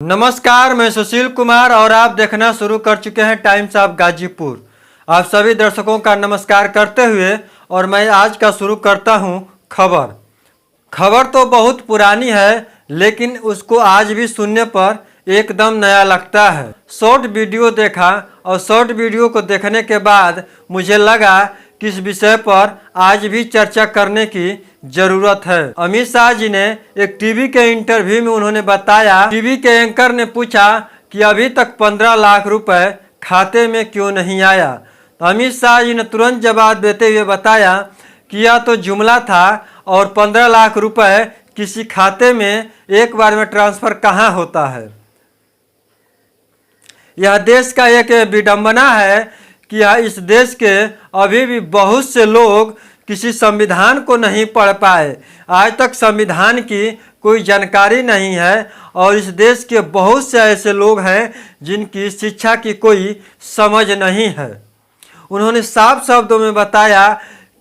नमस्कार, मैं सुशील कुमार और आप देखना शुरू कर चुके हैं टाइम्स ऑफ गाजीपुर। आप सभी दर्शकों का नमस्कार करते हुए और मैं आज का शुरू करता हूं खबर तो बहुत पुरानी है, लेकिन उसको आज भी सुनने पर एकदम नया लगता है। शॉर्ट वीडियो देखा और शॉर्ट वीडियो को देखने के बाद मुझे लगा कि इस विषय पर आज भी चर्चा करने की जरूरत है। अमित शाह जी ने एक टीवी के इंटरव्यू में उन्होंने बताया, टीवी के एंकर ने पूछा कि अभी तक 15 लाख रुपए खाते में क्यों नहीं आया। तो अमित शाह जी ने तुरंत जवाब देते हुए बताया कि यह तो जुमला था और 15 लाख रुपए किसी खाते में एक बार में ट्रांसफर कहाँ होता है। यह देश का एक विडंबना है कि इस देश के अभी भी बहुत से लोग किसी संविधान को नहीं पढ़ पाए। आज तक संविधान की कोई जानकारी नहीं है और इस देश के बहुत से ऐसे लोग हैं जिनकी शिक्षा की कोई समझ नहीं है। उन्होंने साफ शब्दों में बताया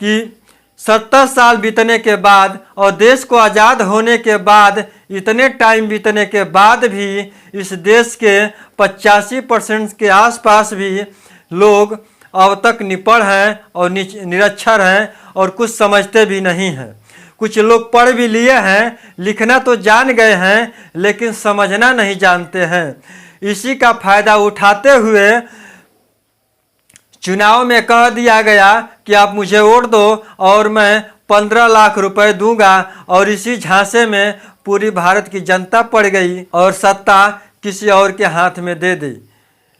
कि 70 साल बीतने के बाद और देश को आज़ाद होने के बाद, इतने टाइम बीतने के बाद भी इस देश के 85% के आसपास भी लोग अब तक निपढ़ हैं और निरक्षर हैं और कुछ समझते भी नहीं हैं। कुछ लोग पढ़ भी लिए हैं, लिखना तो जान गए हैं, लेकिन समझना नहीं जानते हैं। इसी का फायदा उठाते हुए चुनाव में कह दिया गया कि आप मुझे वोट दो और मैं 15 लाख रुपए दूंगा, और इसी झांसे में पूरी भारत की जनता पड़ गई और सत्ता किसी और के हाथ में दे दी।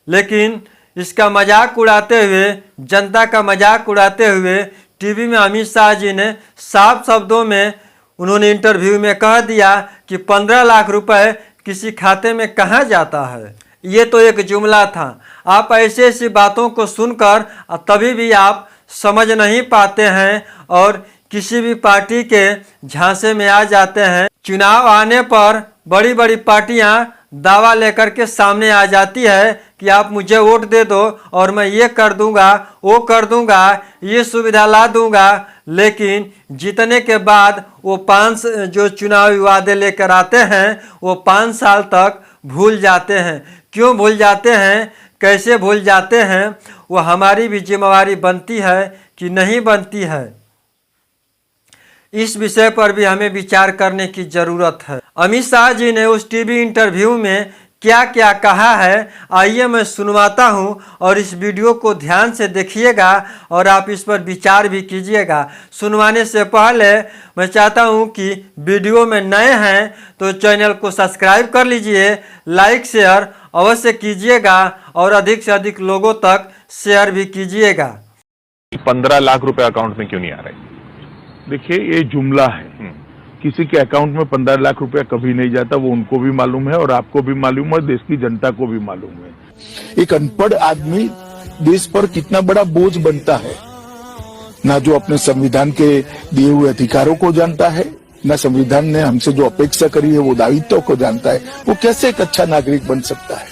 लेकिन इसका मजाक उड़ाते हुए, जनता का मजाक उड़ाते हुए टीवी में अमित शाह जी ने साफ शब्दों में उन्होंने इंटरव्यू में कह दिया कि 15 लाख रुपए किसी खाते में कहाँ जाता है। ये तो एक जुमला था। आप ऐसी ऐसी बातों को सुनकर तभी भी आप समझ नहीं पाते हैं और किसी भी पार्टी के झांसे में आ जाते हैं। चुनाव आने पर बड़ी बड़ी पार्टियां दावा लेकर के सामने आ जाती है कि आप मुझे वोट दे दो और मैं ये कर दूंगा, वो कर दूंगा, ये सुविधा ला दूंगा, लेकिन जीतने के बाद वो जो चुनावी वादे लेकर आते हैं वो 5 साल तक भूल जाते हैं। क्यों भूल जाते हैं, कैसे भूल जाते हैं, वो हमारी भी जिम्मेवारी बनती है कि नहीं बनती है। इस विषय पर भी हमें विचार करने की जरूरत है। अमित शाह जी ने उस टीवी इंटरव्यू में क्या क्या कहा है, आइए मैं सुनवाता हूं और इस वीडियो को ध्यान से देखिएगा और आप इस पर विचार भी कीजिएगा। सुनवाने से पहले मैं चाहता हूं कि वीडियो में नए हैं तो चैनल को सब्सक्राइब कर लीजिए, लाइक शेयर अवश्य कीजिएगा और अधिक से अधिक लोगों तक शेयर भी कीजिएगा। 15 लाख रुपए अकाउंट में क्यों नहीं आ रहे? देखिए, ये जुमला है। किसी के अकाउंट में 15 लाख रुपया कभी नहीं जाता, वो उनको भी मालूम है और आपको भी मालूम है, देश की जनता को भी मालूम है। एक अनपढ़ आदमी देश पर कितना बड़ा बोझ बनता है, ना जो अपने संविधान के दिए हुए अधिकारों को जानता है, ना संविधान ने हमसे जो अपेक्षा करी है वो दायित्व को जानता है। वो कैसे एक अच्छा नागरिक बन सकता है?